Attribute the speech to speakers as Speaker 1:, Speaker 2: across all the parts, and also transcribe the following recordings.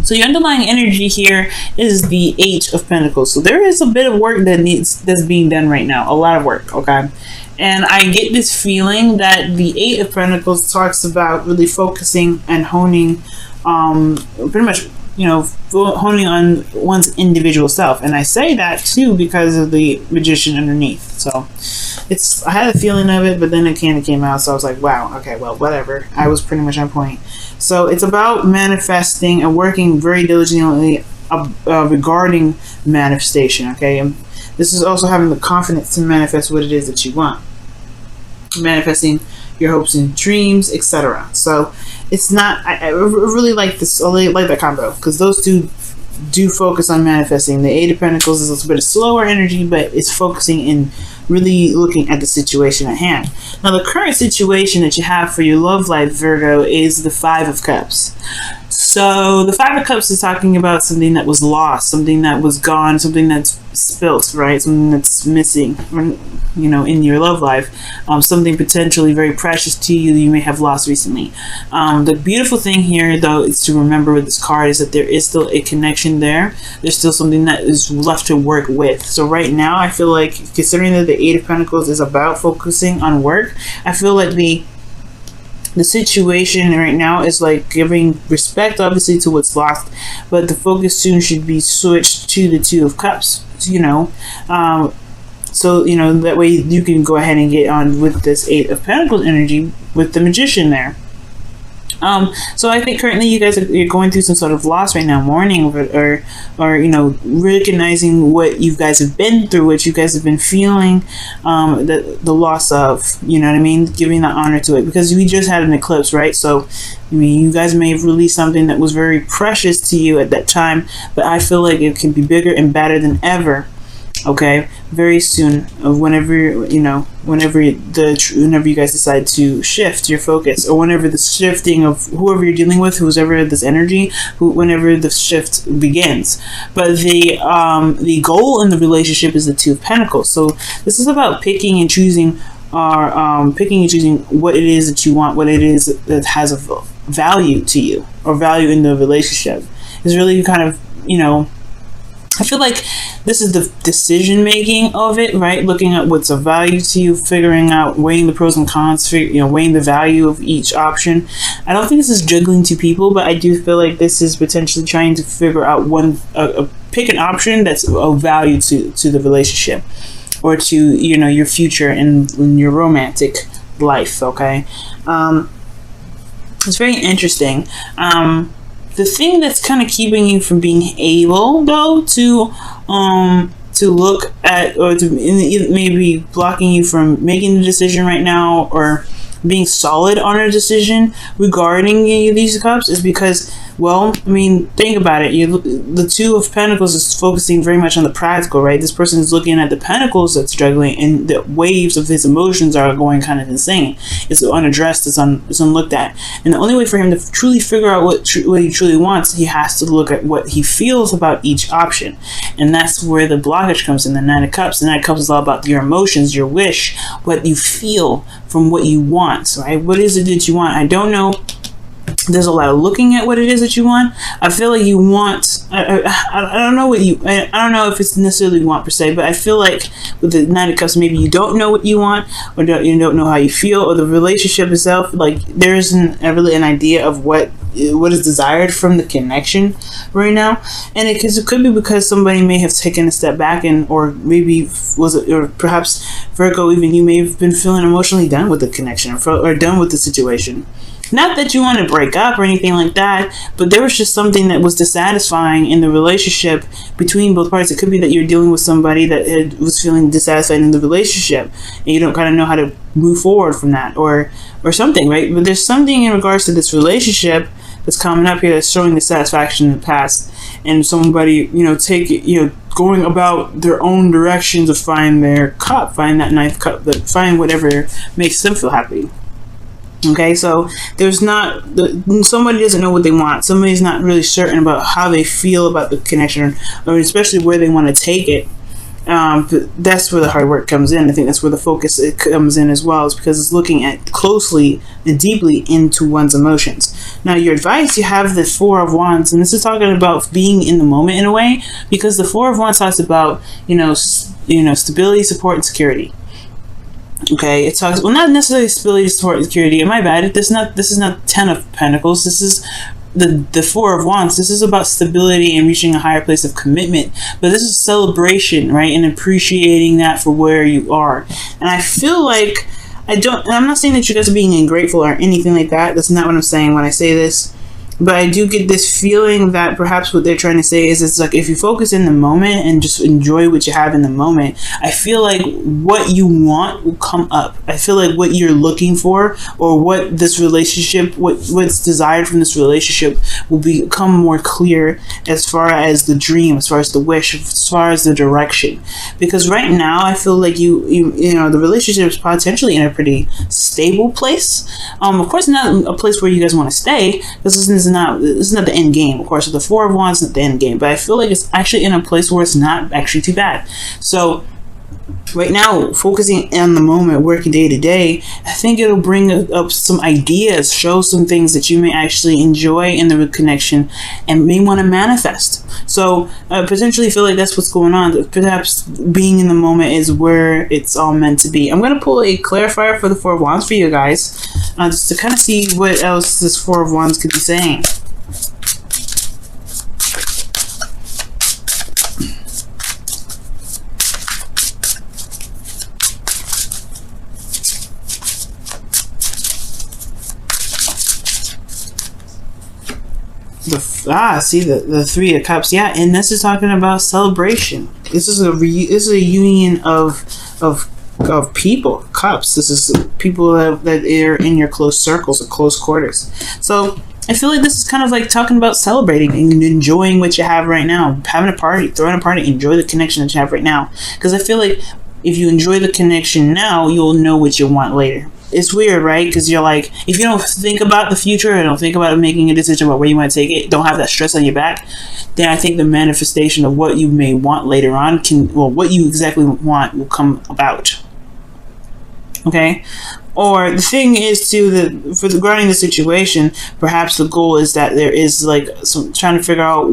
Speaker 1: So your underlying energy here is the Eight of Pentacles. So there is a bit of work that's being done right now. A lot of work, okay? And I get this feeling that the Eight of Pentacles talks about really focusing and honing, pretty much, honing on one's individual self. And I say that too because of the Magician underneath. So I had a feeling of it, but then it kind of came out. So I was like, wow, okay, well, whatever. I was pretty much on point. So it's about manifesting and working very diligently regarding manifestation, okay? And this is also having the confidence to manifest what it is that you want. Manifesting your hopes and dreams, etc. So it's not, I really like this, I like that combo, because those two do focus on manifesting. The Eight of Pentacles is a little bit of slower energy, but it's focusing in really looking at the situation at hand. Now, the current situation that you have for your love life, Virgo, is the Five of Cups. So the Five of Cups is talking about something that was lost, something that was gone, something that's spilt, right? Something that's missing, in your love life. Something potentially very precious to you that you may have lost recently. The beautiful thing here, though, is to remember with this card is that there is still a connection there. There's still something that is left to work with. So right now, I feel like, considering that the Eight of Pentacles is about focusing on work, I feel like the situation right now is like giving respect, obviously, to what's lost, but the focus soon should be switched to the Two of Cups, so that way you can go ahead and get on with this Eight of Pentacles energy with the Magician there. So I think currently you guys you're going through some sort of loss right now, mourning or recognizing what you guys have been through, what you guys have been feeling, the loss of, you know what I mean, giving that honor to it, because we just had an eclipse, right? So I mean, you guys may have released something that was very precious to you at that time, but I feel like it can be bigger and better than ever. Okay, very soon, whenever you guys decide to shift your focus, or whenever the shifting of whoever you're dealing with, whoever this energy, whenever the shift begins. But the goal in the relationship is the Two of Pentacles. So this is about picking and choosing, what it is that you want, what it is that has a value to you, or value in the relationship. It's really kind of, I feel like this is the decision making of it, right? Looking at what's of value to you, figuring out, weighing the pros and cons, weighing the value of each option. I don't think this is juggling two people, but I do feel like this is potentially trying to figure out pick an option that's of value to the relationship, or to, your future in your romantic life, okay? It's very interesting. The thing that's kind of keeping you from being able, though, to look at, or to maybe blocking you from making the decision right now, or being solid on a decision regarding these cups, is because, well, I mean, think about it. The Two of Pentacles is focusing very much on the practical, right? This person is looking at the pentacles that's struggling, and the waves of his emotions are going kind of insane. It's unaddressed, it's unlooked at. And the only way for him to truly figure out what he truly wants, he has to look at what he feels about each option. And that's where the blockage comes in, the Nine of Cups. The Nine of Cups is all about your emotions, your wish, what you feel from what you want, right? What is it that you want? I don't know. There's a lot of looking at what it is that you want. I feel like you want, I don't know what you, I don't know if it's necessarily want per se, but I feel like with the Nine of Cups, maybe you don't know what you want, or you don't know how you feel, or the relationship itself, like there isn't really an idea of what is desired from the connection right now. And it could be because somebody may have taken a step back, or maybe or perhaps Virgo, even you may have been feeling emotionally done with the connection, or done with the situation. Not that you want to break up or anything like that, but there was just something that was dissatisfying in the relationship between both parties. It could be that you're dealing with somebody that was feeling dissatisfied in the relationship, and you don't kind of know how to move forward from that, or something, right? But there's something in regards to this relationship that's coming up here that's showing dissatisfaction in the past, and somebody, going about their own direction to find their cup, find that ninth cup, find whatever makes them feel happy. Okay, so there's not, somebody doesn't know what they want. Somebody's not really certain about how they feel about the connection, or especially where they want to take it. But that's where the hard work comes in. I think that's where the focus it comes in as well, is because it's looking at closely and deeply into one's emotions. Now, your advice, you have the Four of Wands, and this is talking about being in the moment in a way, because the Four of Wands talks about, stability, support, and security. Okay, it talks, well, not necessarily stability, support, and security. Am I bad? This is not Ten of Pentacles. This is the Four of Wands. This is about stability and reaching a higher place of commitment. But this is celebration, right? And appreciating that for where you are. And I feel like I'm not saying that you guys are being ungrateful or anything like that. That's not what I'm saying when I say this. But I do get this feeling that perhaps what they're trying to say is, it's like, if you focus in the moment and just enjoy what you have in the moment, I feel like what you want will come up. I feel like what you're looking for, or what this relationship, what's desired from this relationship, will become more clear as far as the dream, as far as the wish, as far as the direction. Because right now, I feel like the relationship is potentially in a pretty stable place. Of course, not a place where you guys want to stay, because this is not the end game. Of course, the Four of Wands is not the end game, but I feel like it's actually in a place where it's not actually too bad. So right now, focusing on the moment, working day to day, I think it'll bring up some ideas, show some things that you may actually enjoy in the connection and may want to manifest. So I potentially feel like that's what's going on. Perhaps being in the moment is where it's all meant to be. I'm going to pull a clarifier for the Four of Wands for you guys, just to kind of see what else this Four of Wands could be saying. The Three of Cups, yeah, and this is talking about celebration. This is a union of people, cups. This is people that are in your close circles or close quarters. So I feel like this is kind of like talking about celebrating and enjoying what you have right now, having a party, throwing a party, enjoy the connection that you have right now. Because I feel like if you enjoy the connection now, you'll know what you want later. It's weird, right? Because you're like, if you don't think about the future and don't think about making a decision about where you want to take it, don't have that stress on your back, then I think the manifestation of what you may want later on what you exactly want will come about. Okay? Or the thing is regarding the situation, perhaps the goal is that there is like some trying to figure out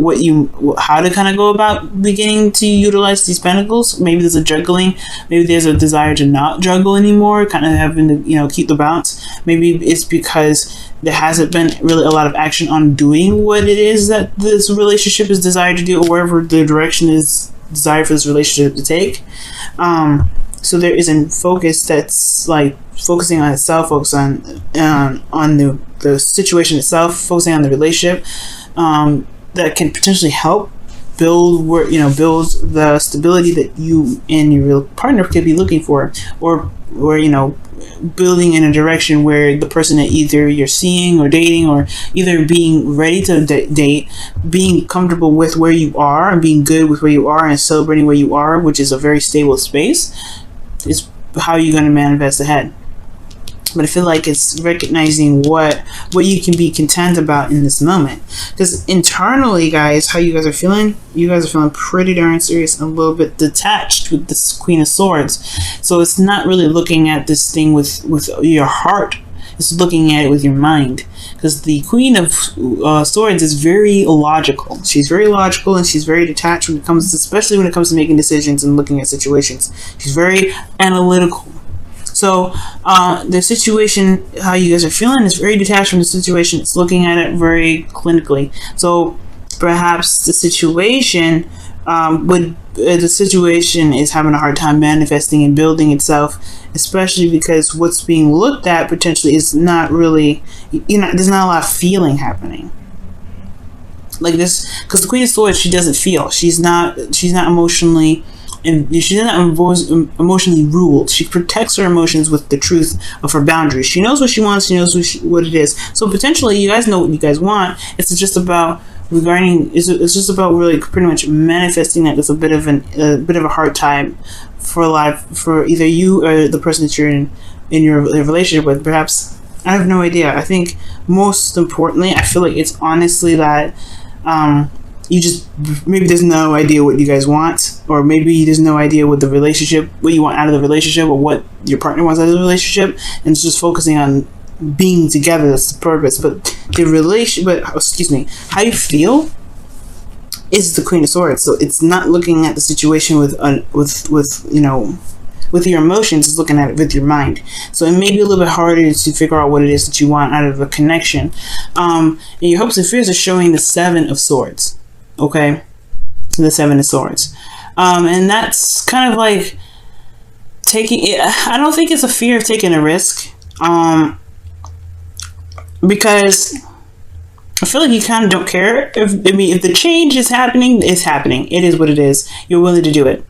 Speaker 1: how to kind of go about beginning to utilize these pentacles. Maybe there's a juggling. Maybe there's a desire to not juggle anymore, kind of having to keep the balance. Maybe it's because there hasn't been really a lot of action on doing what it is that this relationship is desired to do, or wherever the direction is desired for this relationship to take. So there is a focus that's like focusing on itself, focus on the situation itself, focusing on the relationship, that can potentially help build the stability that you and your real partner could be looking for, or building in a direction where the person that either you're seeing or dating, or either being ready to date, being comfortable with where you are and being good with where you are and celebrating where you are, which is a very stable space, is how you're going to manifest ahead. But I feel like it's recognizing what you can be content about in this moment. Because internally, guys, how you guys are feeling? You guys are feeling pretty darn serious and a little bit detached with this Queen of Swords. So it's not really looking at this thing with your heart. It's looking at it with your mind. Because the Queen of Swords is very logical. She's very logical and she's very detached especially when it comes to making decisions and looking at situations. She's very analytical. So the situation, how you guys are feeling, is very detached from the situation. It's looking at it very clinically. So perhaps the situation is having a hard time manifesting and building itself, especially because what's being looked at potentially is not really, there's not a lot of feeling happening. Like this, because the Queen of Swords, she doesn't feel. She's not emotionally. And she's not emotionally ruled. She protects her emotions with the truth of her boundaries. She knows what she wants. She knows what it is. So potentially, you guys know what you guys want. It's just about It's just about really pretty much manifesting that. It's a bit of a hard time for either you or the person that you're in your relationship with. Perhaps, I have no idea. I think most importantly, I feel like it's honestly that you just, maybe there's no idea what you guys want, or maybe there's no idea what you want out of the relationship, or what your partner wants out of the relationship, and it's just focusing on being together. That's the purpose. But how you feel is the Queen of Swords. So it's not looking at the situation with your emotions, it's looking at it with your mind. So it may be a little bit harder to figure out what it is that you want out of a connection. And your hopes and fears are showing the Seven of Swords. Okay, the Seven of Swords, and that's kind of like taking it. I don't think it's a fear of taking a risk, because I feel like you kind of don't care. If the change is happening, it's happening. It is what it is. You're willing to do it.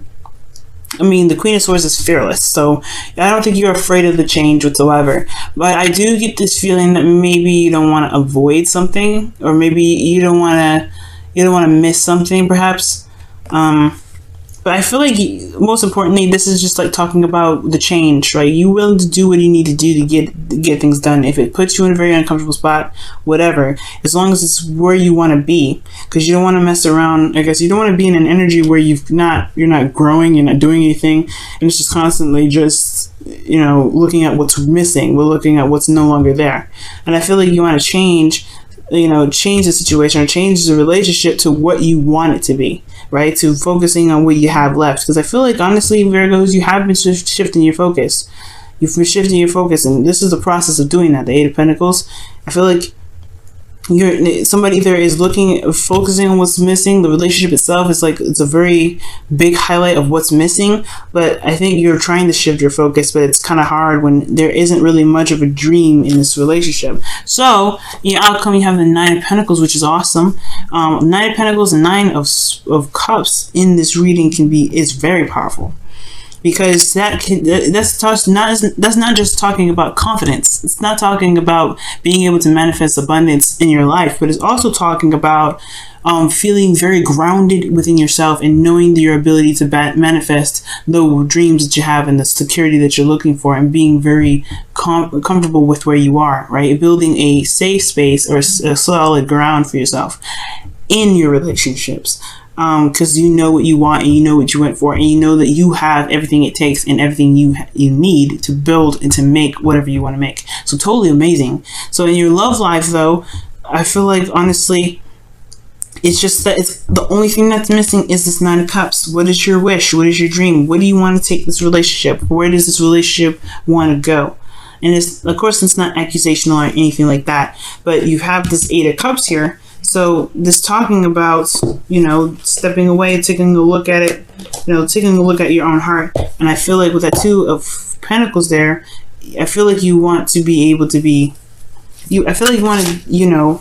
Speaker 1: I mean, the Queen of Swords is fearless, so I don't think you're afraid of the change whatsoever. But I do get this feeling that maybe you don't want to avoid something, or maybe you don't want to miss something, perhaps. But I feel like, most importantly, this is just like talking about the change, right? You willing to do what you need to do to get things done. If it puts you in a very uncomfortable spot, whatever, as long as it's where you want to be, because you don't want to mess around. I guess you don't want to be in an energy where you're not growing, you're not doing anything, and it's just constantly just, looking at what's missing. We're looking at what's no longer there, and I feel like you want to change the situation, or change the relationship to what you want it to be, right? To focusing on what you have left. Because I feel like, honestly, Virgos, you have been shifting your focus. You've been shifting your focus, and this is the process of doing that. The Eight of Pentacles. I feel like somebody there is focusing on what's missing. The relationship itself is like, it's a very big highlight of what's missing, but I think you're trying to shift your focus, but it's kind of hard when there isn't really much of a dream in this relationship. So your outcome, you have the Nine of Pentacles, which is awesome. Nine of Pentacles and Nine of Cups in this reading is very powerful. Because that's not just talking about confidence. It's not talking about being able to manifest abundance in your life, but it's also talking about feeling very grounded within yourself and knowing your ability to manifest the dreams that you have and the security that you're looking for, and being very comfortable with where you are, right? Building a safe space or a solid ground for yourself in your relationships. Because you know what you want, and you know what you went for, and you know that you have everything it takes and everything you need to build and to make whatever you want to make. So totally amazing. So in your love life, though, I feel like, honestly, it's just that it's the only thing that's missing is this Nine of Cups. What is your wish? What is your dream? What do you want to take this relationship? Where does this relationship want to go? And of course, it's not accusational or anything like that, but you have this Eight of Cups here. So this talking about, stepping away, taking a look at it, taking a look at your own heart. And I feel like with that Two of Pentacles there, I feel like you want to be able to be, I feel like you want to,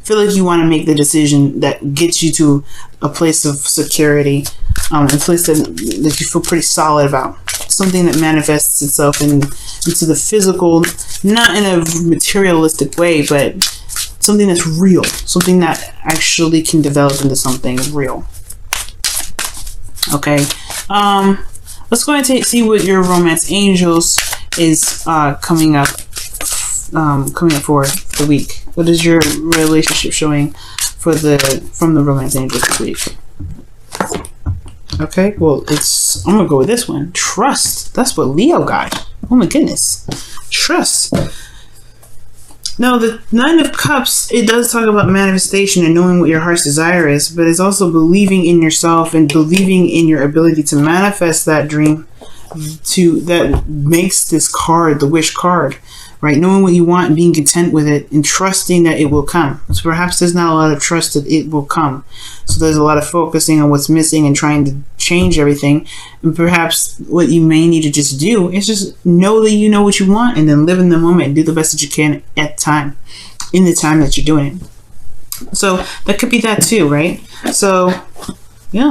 Speaker 1: feel like you want to make the decision that gets you to a place of security, a place that you feel pretty solid about. Something that manifests itself into the physical, not in a materialistic way, but something that's real, something that actually can develop into something real. Okay, let's go ahead and see what your romance angels is coming up for the week. What is your relationship showing from the romance angels this week? Okay, well, I'm gonna go with this one. Trust. That's what Leo got. Oh my goodness, trust. Now, the Nine of Cups, it does talk about manifestation and knowing what your heart's desire is, but it's also believing in yourself and believing in your ability to manifest that dream that makes this card, the wish card, right? Knowing what you want and being content with it and trusting that it will come. So perhaps there's not a lot of trust that it will come. So there's a lot of focusing on what's missing and trying to change everything. And perhaps what you may need to just do is just know that you know what you want, and then live in the moment and do the best that you can in the time that you're doing it. So that could be that too, right? So yeah.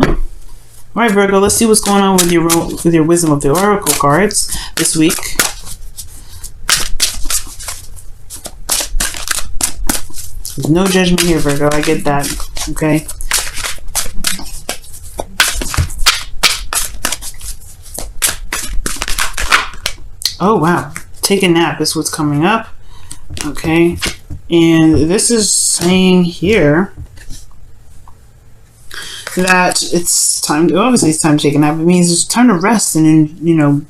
Speaker 1: All right, Virgo, let's see what's going on with your Wisdom of the Oracle cards this week. There's no judgment here, Virgo. I get that. Okay. Oh, wow. Take a nap is what's coming up. Okay. And this is saying here, that it's time to, obviously it's time to take a nap. It means it's time to rest and, you know,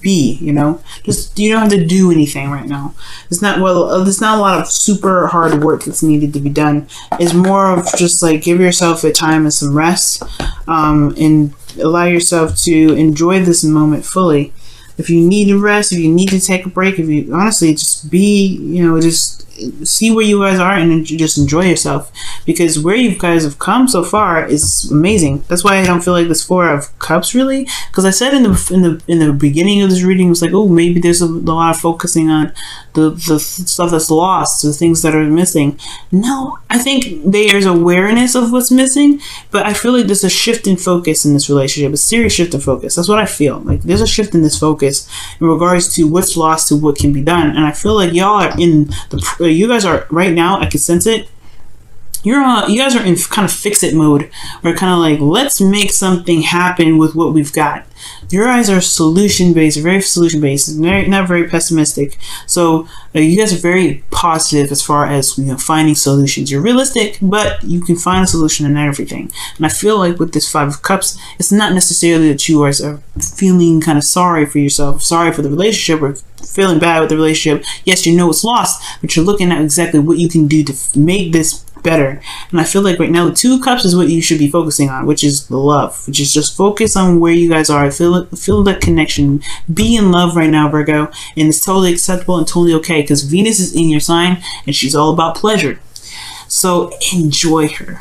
Speaker 1: be, you know, just, you don't have to do anything right now. It's not, well, there's not a lot of super hard work that's needed to be done. It's more of just like give yourself a time and some rest, and allow yourself to enjoy this moment fully. If you need to rest, if you need to take a break, if you honestly just be, you know, just see where you guys are and just enjoy yourself, because where you guys have come so far is amazing. That's why I don't feel like this Four of Cups really, because I said in the beginning of this reading, it was like, oh, maybe there's a lot of focusing on the stuff that's lost, the things that are missing. No, I think there's awareness of what's missing, but I feel like there's a shift in focus in this relationship, a serious shift in focus. That's what I feel like. There's a shift in this focus in regards to what's lost to what can be done, and I feel like y'all are in the, you guys are right now, I can sense it. You guys are in kind of fix-it mode, where kind of like, let's make something happen with what we've got. Your guys are solution-based, very solution-based, not very pessimistic. So you guys are very positive as far as, you know, finding solutions. You're realistic, but you can find a solution in everything. And I feel like with this Five of Cups, it's not necessarily that you guys are feeling kind of sorry for yourself, sorry for the relationship, or feeling bad with the relationship. Yes, you know it's lost, but you're looking at exactly what you can do to make this better. And I feel like right now the Two of Cups is what you should be focusing on, which is the love, which is just focus on where you guys are. Feel that connection. Be in love right now, Virgo, and it's totally acceptable and totally okay, because Venus is in your sign and she's all about pleasure. So enjoy her.